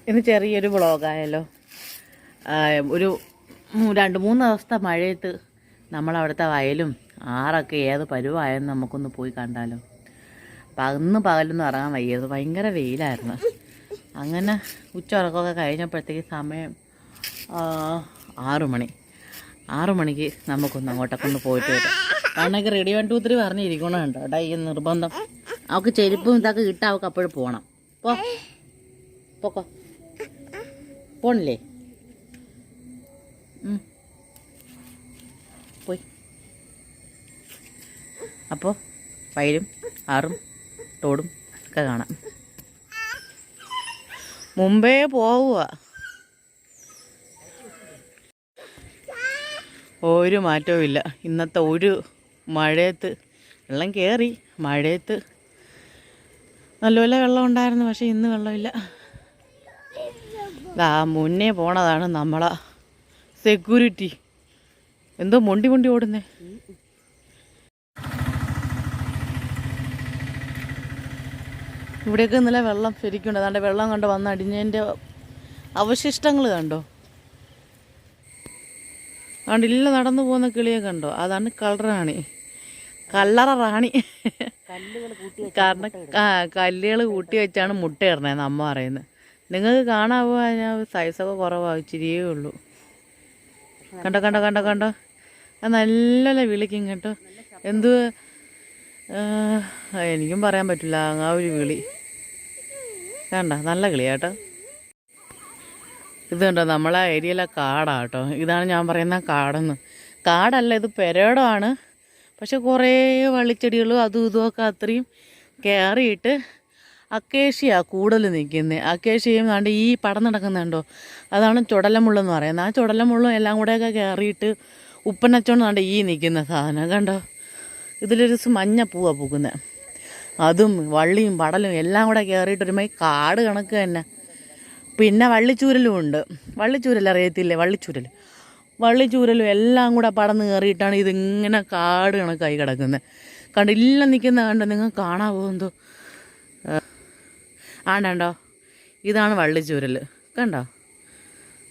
ഇന്ന് ചെറിയൊരു വ്ളോഗായാലോ. ഒരു 2-3 ദിവസത്തെ മഴയത്ത് നമ്മളവിടുത്തെ വയലും ആറൊക്കെ ഏത് പരുവായെന്ന് നമുക്കൊന്ന് പോയി കണ്ടാലോ. ഇന്ന് പകലൊന്നും ഇറങ്ങാൻ വയ്യത്, ഭയങ്കര വെയിലായിരുന്നു. അങ്ങനെ ഉച്ചയുറക്കമൊക്കെ കഴിഞ്ഞപ്പോഴത്തേക്ക് സമയം 6 മണി. 6 മണിക്ക് നമുക്കൊന്ന് അങ്ങോട്ടൊക്കെ ഒന്ന് പോയിട്ട് വരാം. കാരണം റെഡി 1 2 3 പറഞ്ഞിരിക്കണം കേട്ടോ. ഏട്ടാ ഈ നിർബന്ധം അവൾക്ക് ചെരുപ്പും ഇതൊക്കെ ഇട്ടാൽ അവൾക്ക് അപ്പോഴും പോകണം. പോക്കോ പോണില്ലേ? പോയി. അപ്പോൾ വയലും ആറും തോടും ഒക്കെ കാണാം. മുമ്പേ പോവുക, ഒരു മാറ്റവും ഇല്ല. ഇന്നത്തെ ഒരു മഴയത്ത് വെള്ളം കയറി. മഴയത്ത് നല്ലപോലെ വെള്ളം ഉണ്ടായിരുന്നു, പക്ഷെ ഇന്ന് വെള്ളമില്ല. മുന്നേ പോണതാണ് നമ്മളെ സെക്യൂരിറ്റി. എന്തോ മൊണ്ടി ഓടുന്നേ. ഇവിടെയൊക്കെ ഇന്നലെ വെള്ളം ശരിക്കുണ്ട്. അതാണ്ട് വെള്ളം കണ്ടോ, വന്ന് അടിഞ്ഞതിൻ്റെ അവശിഷ്ടങ്ങൾ കണ്ടോ. അതുകൊണ്ടില്ല നടന്നു പോകുന്ന കിളിയെ കണ്ടോ, അതാണ് കല്ലറ റാണി. കാരണം കല്ലുകൾ കൂട്ടി വെച്ചാണ് മുട്ട ഇടണേന്ന് അമ്മ പറയുന്നത്. നിങ്ങൾക്ക് കാണാവോ? ഞാൻ സൈസൊക്കെ കുറവാകും, ഇച്ചിരിയേ ഉള്ളൂ. കണ്ടോ അത് നല്ല വിളിക്കും കേട്ടോ. എനിക്കും പറയാൻ പറ്റില്ല ആ ഒരു വിളി. നല്ല കിളിയാട്ടോ. ഇത് കണ്ടോ, നമ്മളെ ഏരിയയിലെ കാടാട്ടോ. ഇതാണ് ഞാൻ പറയുന്ന കാടെന്ന്. കാടല്ല, ഇത് പെരേടമാണ്. പക്ഷെ കുറേ വള്ളിച്ചെടികളും അതും ഇതുമൊക്കെ അത്രയും കയറിയിട്ട് അക്കേഷ്യ കൂടുതൽ നിൽക്കുന്നത്. അക്കേഷ്യയും കണ്ട് ഈ പടം നടക്കുന്നുണ്ടോ, അതാണ് ചുടലമുള്ളെന്ന് പറയുന്നത്. ആ ചുടലമുള്ളും എല്ലാം കൂടെയൊക്കെ കയറിയിട്ട് ഉപ്പനച്ചോണ്ട് കണ്ട് ഈ നിൽക്കുന്ന സാധനം കണ്ടോ. ഇതിലൊരു മഞ്ഞ പൂവാണ് പൂക്കുന്നത്. അതും വള്ളിയും പടലും എല്ലാം കൂടെ കയറിയിട്ടൊരുമായി കാട് കണക്ക് തന്നെ. പിന്നെ വള്ളിച്ചൂരലും ഉണ്ട്. വള്ളിച്ചൂരൽ അറിയത്തില്ലേ? വള്ളിച്ചൂരലും എല്ലാം കൂടെ പടന്ന് കയറിയിട്ടാണ് ഇതിങ്ങനെ കാട് കണക്കായി കിടക്കുന്നത്. കണ്ടില്ല നിൽക്കുന്ന കണ്ടോ, നിങ്ങൾ കാണാവോ എന്തോ. ആണ്ടോ, ഇതാണ് വള്ളിച്ചൂരൽ. കണ്ടോ,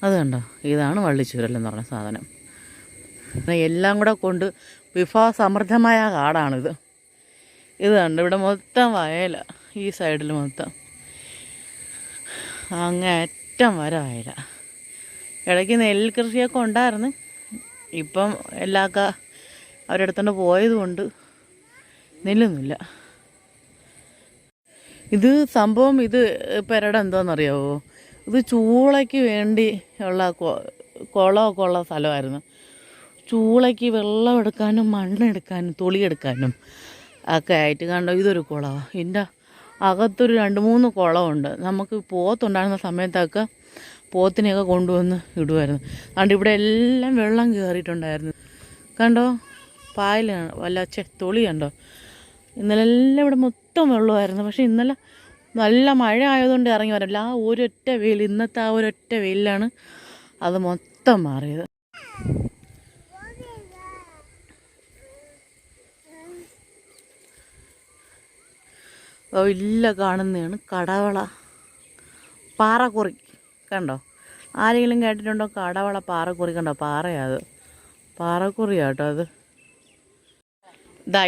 അത് കണ്ടോ, ഇതാണ് വള്ളിച്ചൂരൽ എന്ന് പറഞ്ഞ സാധനം. എല്ലാം കൂടെ കൊണ്ട് വിഭവസമൃദ്ധമായ കാടാണിത്. ഇത് കണ്ടോ, ഇവിടെ മൊത്തം വയല. ഈ സൈഡിൽ മൊത്തം അങ്ങേറ്റം വരെ വയല. ഇടയ്ക്ക് നെല്ല് കൃഷിയൊക്കെ ഉണ്ടായിരുന്നു. ഇപ്പം എല്ലാമൊക്കെ അവരെടുത്തോണ്ട് പോയതുകൊണ്ട് നെല്ലൊന്നുമില്ല. ഇത് സംഭവം ഇത് പെരട എന്തോന്നറിയാവോ, ഇത് ചൂളയ്ക്ക് വേണ്ടി ഉള്ള കുളമൊക്കെ ഉള്ള സ്ഥലമായിരുന്നു. ചൂളയ്ക്ക് വെള്ളം എടുക്കാനും മണ്ണെടുക്കാനും തുളിയെടുക്കാനും ഒക്കെ ആയിട്ട്. കണ്ടോ, ഇതൊരു കുളമാണ്. ഇതിൻ്റെ അകത്തൊരു 2-3 കുളമുണ്ട്. നമുക്ക് പോത്തുണ്ടായിരുന്ന സമയത്തൊക്കെ പോത്തിനെയൊക്കെ കൊണ്ടുവന്ന് ഇടുമായിരുന്നു. അതുകൊണ്ട് ഇവിടെ എല്ലാം വെള്ളം കയറിയിട്ടുണ്ടായിരുന്നു. കണ്ടോ, പായലാണ് തുളി കണ്ടോ. ഇന്നലെ എല്ലാം ഇവിടെ മൊത്തം വെള്ളമായിരുന്നു. പക്ഷെ ഇന്നലെ നല്ല മഴ ആയതുകൊണ്ട് ഇറങ്ങി വരില്ല. ആ ഒരൊറ്റ വെയിൽ, ഇന്നത്തെ ആ ഒരൊറ്റ വെയിലാണ് അത് മൊത്തം മാറിയത്. ഇല്ല കാണുന്നതാണ് കടവള പാറക്കുറി. കണ്ടോ, ആരെങ്കിലും കേട്ടിട്ടുണ്ടോ കടവള പാറക്കുറി? കണ്ടോ, പാറയത് പാറക്കുറിയാട്ടോ അത്.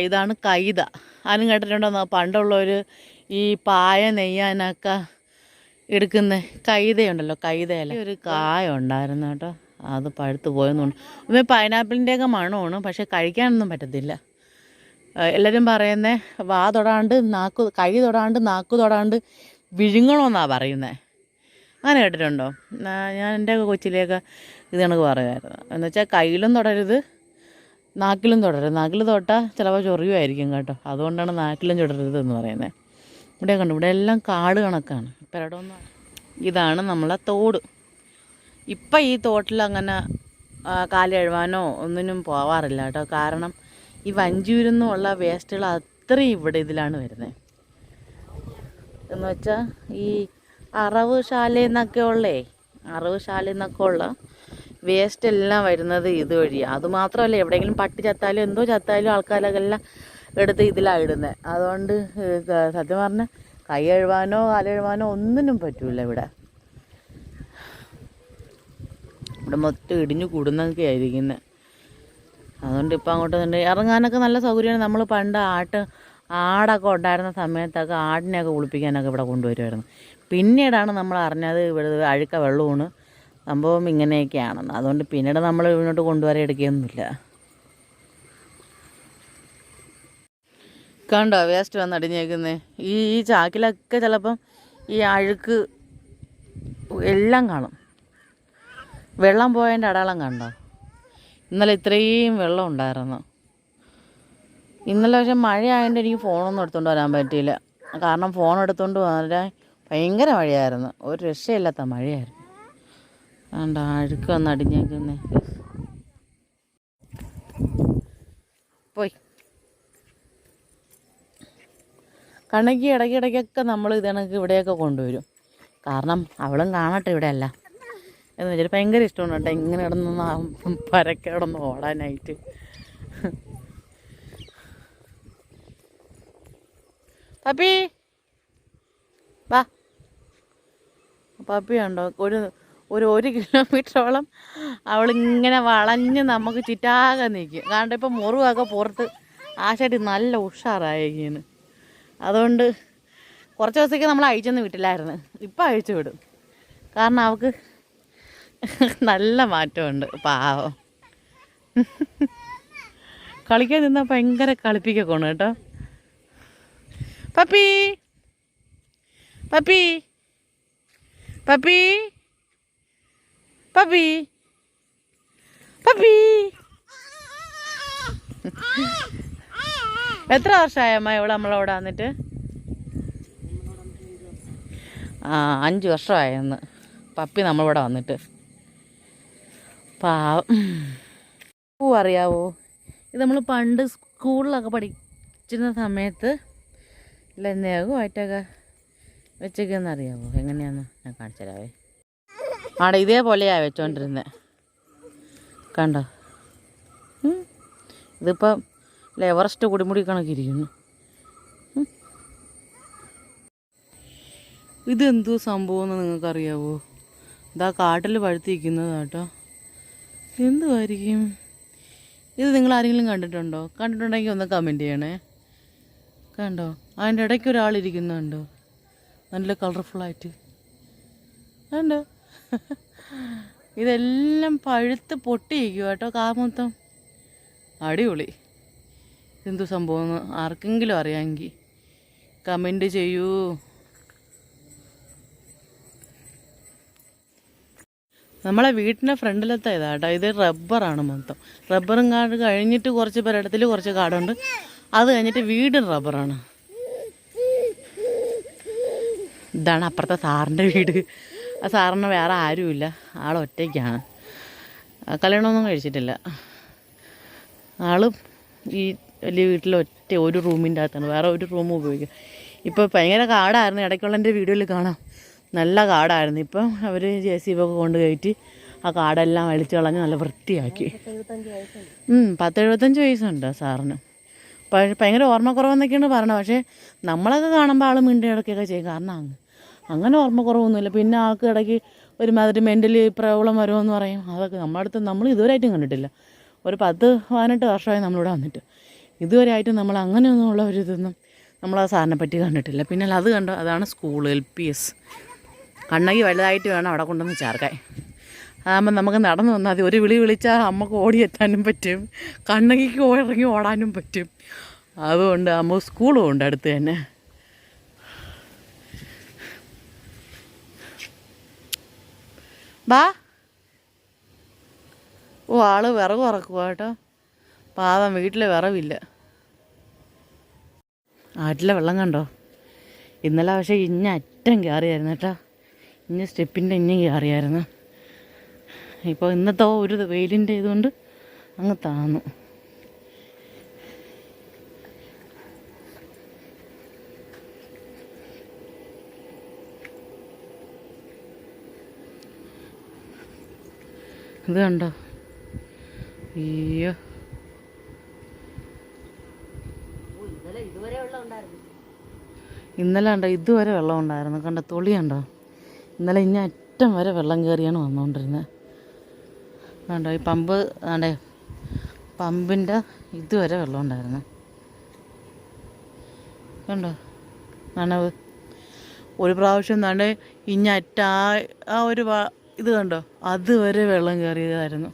ഇതാണ് കൈത. ആരും കേട്ടിട്ടുണ്ടോ? പണ്ടുള്ളവർ ഈ പായ നെയ്യാനൊക്കെ എടുക്കുന്ന കൈതയുണ്ടല്ലോ, കൈതയല്ല. ഒരു കായ ഉണ്ടായിരുന്നു കേട്ടോ, അത് പഴുത്ത് പോയെന്നുണ്ട്. പൈനാപ്പിളിൻ്റെയൊക്കെ മണമാണ്, പക്ഷെ കഴിക്കാനൊന്നും പറ്റത്തില്ല. എല്ലാവരും പറയുന്നത് വാ തൊടാണ്ട് കൈ തൊടാണ്ട് നാക്ക് തൊടാണ്ട് വിഴുങ്ങണമെന്നാണ് പറയുന്നത്. അങ്ങനെ കേട്ടിട്ടുണ്ടോ? ഞാൻ എൻ്റെ കൊച്ചിലേക്ക് ഇത് കണക്ക് പറയുമായിരുന്നു. എന്നുവെച്ചാൽ കയ്യിലും തൊടരുത്, നാക്കിലും തൊടരുത്. നാക്കിൽ തൊട്ടാൽ ചിലപ്പോൾ ചൊറിയുമായിരിക്കും കേട്ടോ. അതുകൊണ്ടാണ് നാക്കിലും ചൊടരുത് എന്ന് പറയുന്നത്. ഇവിടെ കണ്ടു, ഇവിടെ എല്ലാം കാട് കണക്കാണ്. പെരടൊന്നും. ഇതാണ് നമ്മളെ തോട്. ഇപ്പം ഈ തോട്ടിൽ അങ്ങനെ കാല് കഴുവാനോ ഒന്നിനും പോവാറില്ല കേട്ടോ. കാരണം ഈ വഞ്ചിയൂരിൽ വേസ്റ്റുകൾ അത്രയും ഇവിടെ ഇതിലാണ് വരുന്നത്. എന്ന് വെച്ചാൽ ഈ അറവുശാലയിൽ നിന്നൊക്കെ ഉള്ള വേസ്റ്റ് എല്ലാം വരുന്നത് ഇതുവഴിയാണ്. അതുമാത്രമല്ല, എവിടെയെങ്കിലും പട്ടി ചത്താലും എന്തോ ചത്താലും ആൾക്കാരെല്ലാം എടുത്ത് ഇതിലാണ് ഇടുന്നത്. അതുകൊണ്ട് സത്യം പറഞ്ഞാൽ കൈ കഴുവാനോ കാല് കഴുവാനോ ഒന്നിനും പറ്റില്ല ഇവിടെ. ഇവിടെ മൊത്തം ഇടിഞ്ഞു കൂടുന്നൊക്കെ ആയിരിക്കുന്നത്. അതുകൊണ്ട് ഇപ്പം അങ്ങോട്ട് തന്നെ ഇറങ്ങാനൊക്കെ നല്ല സൗകര്യമാണ്. നമ്മൾ പണ്ട് ആടൊക്കെ ഉണ്ടായിരുന്ന സമയത്തൊക്കെ ആടിനെയൊക്കെ കുളിപ്പിക്കാനൊക്കെ ഇവിടെ കൊണ്ടുവരുമായിരുന്നു. പിന്നീടാണ് നമ്മൾ അറിഞ്ഞത് ഇവിടെ അഴുക്ക വെള്ളമാണ് സംഭവം ഇങ്ങനെയൊക്കെയാണെന്ന്. അതുകൊണ്ട് പിന്നീട് നമ്മൾ ഇങ്ങോട്ട് കൊണ്ടുവരാൻ എടുക്കുകയൊന്നുമില്ല. കണ്ടോ വേസ്റ്റ് വന്നടിഞ്ഞേക്കുന്നത്. ഈ ചാക്കിലൊക്കെ ചിലപ്പം ഈ അഴുക്ക് എല്ലാം കാണും. വെള്ളം പോയതിൻ്റെ അടയാളം കണ്ടോ? ഇന്നലെ ഇത്രയും വെള്ളം ഉണ്ടായിരുന്നു. ഇന്നലെ പക്ഷേ മഴയായതുകൊണ്ട് എനിക്ക് ഫോണൊന്നും എടുത്തുകൊണ്ട് വരാൻ പറ്റിയില്ല. കാരണം ഫോൺ എടുത്തുകൊണ്ട് വരാൻ ഭയങ്കര മഴയായിരുന്നു. ഒരു രക്ഷയില്ലാത്ത മഴയായിരുന്നു. അതുകൊണ്ട് അഴുക്ക് വന്ന് അടിഞ്ഞേക്കുന്നേ. പോയി കണ്ണയ്ക്ക് ഇടയ്ക്കിടയ്ക്കൊക്കെ നമ്മൾ ഇതണക്ക് ഇവിടെയൊക്കെ കൊണ്ടുവരും. കാരണം അവളും കാണട്ടെ ഇവിടെയല്ല എന്ന് വെച്ചാൽ ഭയങ്കര ഇഷ്ടമാണ് കേട്ടോ ഇങ്ങനെ കിടന്ന് പരക്കെ കിടന്ന് ഓടാനായിട്ട്. പപ്പി വാ. പപ്പി ഉണ്ടോ? ഒരു കിലോമീറ്ററോളം അവളിങ്ങനെ വളഞ്ഞ് നമുക്ക് ചുറ്റാകെ നിൽക്കും. കാരണം ഇപ്പം മുറിവൊക്കെ പുറത്ത് ആശാട്ടി നല്ല ഉഷാറായിരിക്കുന്നു. അതുകൊണ്ട് കുറച്ച് ദിവസത്തേക്ക് നമ്മൾ അഴിച്ചൊന്നും വിട്ടില്ലായിരുന്നു. ഇപ്പം അഴിച്ചു വിടും. കാരണം അവൾക്ക് നല്ല മാറ്റമുണ്ട്. പാവം കളിക്കാൻ നിന്നാൽ ഭയങ്കര കളിപ്പിക്കൊക്കെ കേട്ടോ. Puppy puppy puppy puppy puppy. എത്ര വർഷമായമ്മ ഇവിടെ നമ്മളവിടെ വന്നിട്ട്? 5 വർഷമായെന്ന് പപ്പി നമ്മളിവിടെ വന്നിട്ട്. പാവം. അറിയാവോ, ഇത് നമ്മൾ പണ്ട് സ്കൂളിലൊക്കെ പഠിച്ചിരുന്ന സമയത്ത് ലെന്നേകുമായിട്ടൊക്കെ വെച്ചേക്കെന്ന് അറിയാവോ? എങ്ങനെയാന്ന് ഞാൻ കാണിച്ചു തരാവേ. ആടെ ഇതേപോലെയാണ് വെച്ചോണ്ടിരുന്നത്. കണ്ടോ? ഇതിപ്പം എവറസ്റ്റ് കുടിമുടി കണക്കിരിക്കുന്നു. ഇതെന്തോ സംഭവം എന്ന് നിങ്ങൾക്കറിയാവോ? ഇതാ കാട്ടിൽ പഴുത്തിരിക്കുന്നതാട്ടോ. എന്തുമായിരിക്കും ഇത്? നിങ്ങൾ ആരെങ്കിലും കണ്ടിട്ടുണ്ടോ? കണ്ടിട്ടുണ്ടെങ്കിൽ ഒന്ന് കമൻറ്റ് ചെയ്യണേ. കണ്ടോ? അതിൻ്റെ ഇടയ്ക്ക് ഒരാളിരിക്കുന്നുണ്ടോ? നല്ല കളർഫുള്ളായിട്ട് കണ്ടോ? ഇതെല്ലാം പഴുത്ത് പൊട്ടിയിരിക്കും കേട്ടോ, കാ മൊത്തം. അടിപൊളി. എന്തു സംഭവം ആർക്കെങ്കിലും അറിയാമെങ്കിൽ കമൻറ്റ് ചെയ്യൂ. നമ്മളെ വീട്ടിൻ്റെ ഫ്രണ്ടിലത്തെ ഇതാട്ടോ. ഇത് റബ്ബറാണ് മൊത്തം. റബ്ബറും കാട് കഴിഞ്ഞിട്ട് കുറച്ച് പേരിടത്തിൽ കുറച്ച് കാടുണ്ട്. അത് കഴിഞ്ഞിട്ട് വീടും റബ്ബറാണ്. ഇതാണ് അപ്പുറത്തെ സാറിൻ്റെ വീട്. ആ സാറിന് വേറെ ആരുമില്ല, ആളൊറ്റയ്ക്കാണ്. കല്യാണമൊന്നും കഴിച്ചിട്ടില്ല. ആളും ഈ വലിയ വീട്ടിൽ ഒരു റൂമിൻ്റെ അകത്താണ്, വേറെ ഒരു റൂം ഉപയോഗിക്കും. ഇപ്പോൾ ഭയങ്കര കാടായിരുന്നു. ഇടയ്ക്കുള്ള എൻ്റെ വീഡിയോയിൽ കാണാം, നല്ല കാടായിരുന്നു. ഇപ്പം അവർ JCB ഒക്കെ കൊണ്ട് കയറ്റി ആ കാടെല്ലാം വലിച്ചു കളഞ്ഞ് നല്ല വൃത്തിയാക്കി. 10-75 വയസ്സുണ്ട് സാറിന്. ഭയങ്കര ഓർമ്മക്കുറവെന്നൊക്കെയാണ് പറയണത്. പക്ഷേ നമ്മളൊക്കെ കാണുമ്പോൾ ആൾ മിണ്ടി ഇടയ്ക്കൊക്കെ ചെയ്യും. കാരണം അങ്ങനെ ഓർമ്മക്കുറവൊന്നുമില്ല. പിന്നെ ആൾക്ക് ഇടയ്ക്ക് ഒരുമാതിരി മെൻ്റലി പ്രോബ്ലം വരുമെന്ന് പറയും. അതൊക്കെ നമ്മുടെ അടുത്ത് നമ്മൾ ഇതുവരെയായിട്ടും കണ്ടിട്ടില്ല. ഒരു 10-18 വർഷമായി നമ്മളിവിടെ വന്നിട്ട് ഇതുവരെയായിട്ടും നമ്മൾ അങ്ങനെയൊന്നുമുള്ള ഒരു ഇതൊന്നും നമ്മൾ ആ സാറിനെ പറ്റി കണ്ടിട്ടില്ല. പിന്നെ അത് കണ്ടോ, അതാണ് സ്കൂൾ LPS. കണ്ണകി വലുതായിട്ട് വേണം അവിടെ കൊണ്ടുവന്ന് ചേർക്കാൻ. അതാകുമ്പോൾ നമുക്ക് നടന്നു വന്നാൽ മതി. ഒരു വിളി വിളിച്ചാൽ അമ്മക്ക് ഓടിയെത്താനും പറ്റും, കണ്ണകിക്ക് ഇറങ്ങി ഓടാനും പറ്റും. അതുകൊണ്ട് അമ്മ സ്കൂളും ഉണ്ട് അടുത്ത് തന്നെ. ബാ. ആള് വിറക് ഉറക്കുക കേട്ടോ. പാവം, വീട്ടിൽ വിറവില്ല. ആറ്റിലെ വെള്ളം കണ്ടോ? ഇന്നലെ പക്ഷേ അറ്റം കയറിയായിരുന്നു കേട്ടോ. സ്റ്റെപ്പിൻ്റെ കയറിയായിരുന്നു. ഇപ്പോൾ ഇന്നത്തെ ഒരു വെയിലിൻ്റെ ഇതുകൊണ്ട് അങ്ങ് താന്നു. ഇത് കണ്ടോ? അയ്യോ, ഇന്നലെ കണ്ടോ ഇതുവരെ വെള്ളം ഉണ്ടായിരുന്നു. കണ്ടോ തൊളി കണ്ടോ? ഇന്നലെ അറ്റം വരെ വെള്ളം കയറിയാണ് വന്നുകൊണ്ടിരുന്നത്. കണ്ടോ ഈ പമ്പ് ആണ്ടേ പമ്പിൻ്റെ ഇതുവരെ വെള്ളം ഉണ്ടായിരുന്നു. കണ്ടോ നനവ്. ഒരു പ്രാവശ്യം താണ്ട് ഇഞ്ഞറ്റ ആ ഒരു ഇത് കണ്ടോ അതുവരെ വെള്ളം കയറിയതായിരുന്നു.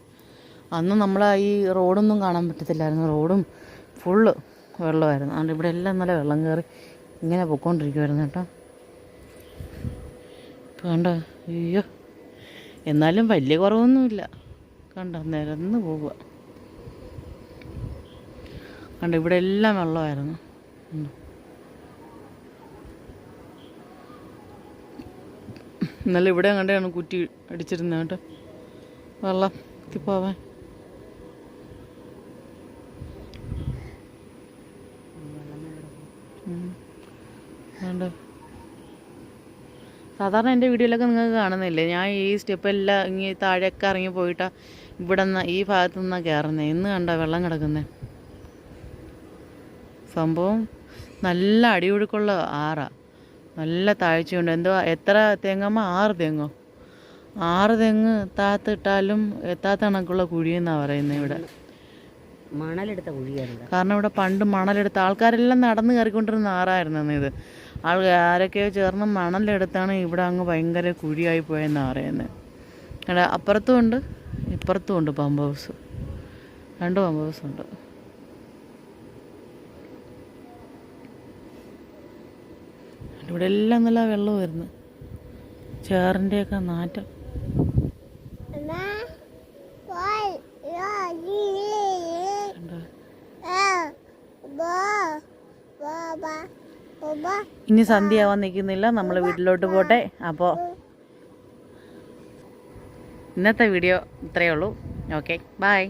അന്ന് നമ്മളെ ഈ റോഡൊന്നും കാണാൻ പറ്റത്തില്ലായിരുന്നു. റോഡും ഫുള്ള് വെള്ളമായിരുന്നു. അതുകൊണ്ട് ഇവിടെ എല്ലാം നല്ല വെള്ളം കയറി ഇങ്ങനെ പൊയ്ക്കൊണ്ടിരിക്കുമായിരുന്നു കേട്ടോ. ഇപ്പം കണ്ടോ അയ്യോ, എന്നാലും വലിയ കുറവൊന്നുമില്ല. കണ്ടോ നിരന്ന് പോവുക. കണ്ടോ ഇവിടെ എല്ലാം വെള്ളമായിരുന്നു. ഇന്നലെ ഇവിടെ കണ്ടാണ് കുറ്റി അടിച്ചിരുന്നത് കേട്ടോ, വെള്ളം പോവാൻ. കണ്ടോ സാധാരണ എൻ്റെ വീഡിയോയിലൊക്കെ നിങ്ങൾക്ക് കാണുന്നില്ലേ, ഞാൻ ഈ സ്റ്റെപ്പെല്ലാം ഇങ്ങനെ താഴെയൊക്കെ ഇറങ്ങി പോയിട്ടാണ് ഇവിടെ നിന്ന് ഈ ഭാഗത്തു നിന്നാണ് കയറുന്നത്. ഇന്ന് കണ്ടോ വെള്ളം കിടക്കുന്നത്. സംഭവം നല്ല അടിയൊഴുക്കുള്ള ആറാണ്, നല്ല താഴ്ചയുണ്ട്. എന്തോ എത്ര തെങ്ങമ്മ 6 തെങ്ങോ 6 തെങ്ങ് താത്തിട്ടാലും എത്താത്ത കണക്കുള്ള കുഴിയെന്നാണ് പറയുന്നത് ഇവിടെ. മണലെടുത്ത കുഴിയായിരുന്നു. കാരണം ഇവിടെ പണ്ട് മണലെടുത്ത ആൾക്കാരെല്ലാം നടന്ന് കയറിക്കൊണ്ടിരുന്ന ആറായിരുന്നു ഇത്. ആരൊക്കെയോ ചേർന്ന് മണലെടുത്താണ് ഇവിടെ അങ്ങ് ഭയങ്കര കുഴിയായി പോയെന്നാണ് പറയുന്നത്. അവിടെ അപ്പുറത്തും ഉണ്ട് ഇപ്പുറത്തും ഉണ്ട് പമ്പ് ഹൗസ്. 2 പമ്പ് ഹൗസ് ഉണ്ട്. ഇവിടെ എല്ലാം നല്ല വെള്ളം വരുന്നു. ചേറിൻ്റെയൊക്കെ നാറ്റം. ഇനി സന്ധ്യയാവാൻ നിൽക്കുന്നില്ല, നമ്മൾ വീട്ടിലോട്ട് പോട്ടെ. അപ്പോൾ ഇന്നത്തെ വീഡിയോ ഇത്രയേ ഉള്ളൂ. ഓക്കെ ബൈ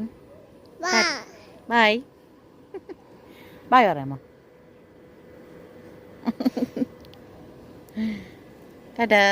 ബൈ ബൈ പറയാമോ? ടാറ്റാ.